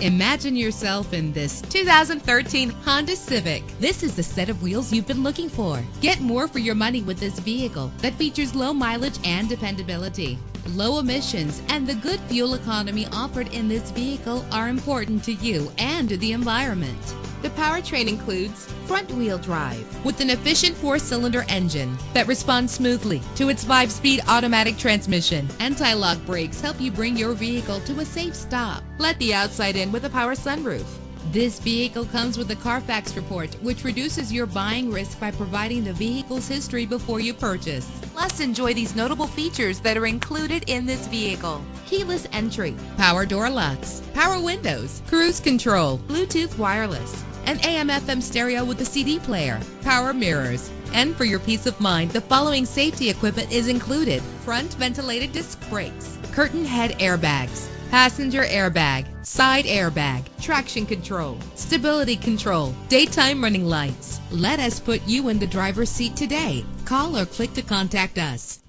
Imagine yourself in this 2013 Honda Civic. This is the set of wheels you've been looking for. Get more for your money with this vehicle that features low mileage and dependability. Low emissions and the good fuel economy offered in this vehicle are important to you and to the environment. The powertrain includes front-wheel drive with an efficient 4-cylinder engine that responds smoothly to its 5-speed automatic transmission. Anti-lock brakes help you bring your vehicle to a safe stop. Let the outside in with a power sunroof. This vehicle comes with a Carfax report, which reduces your buying risk by providing the vehicle's history before you purchase. Plus, enjoy these notable features that are included in this vehicle: keyless entry, power door locks, power windows, cruise control, Bluetooth wireless, an AM/FM stereo with a CD player, power mirrors. And for your peace of mind, the following safety equipment is included: front ventilated disc brakes, curtain head airbags, passenger airbag, side airbag, traction control, stability control, daytime running lights. Let us put you in the driver's seat today. Call or click to contact us.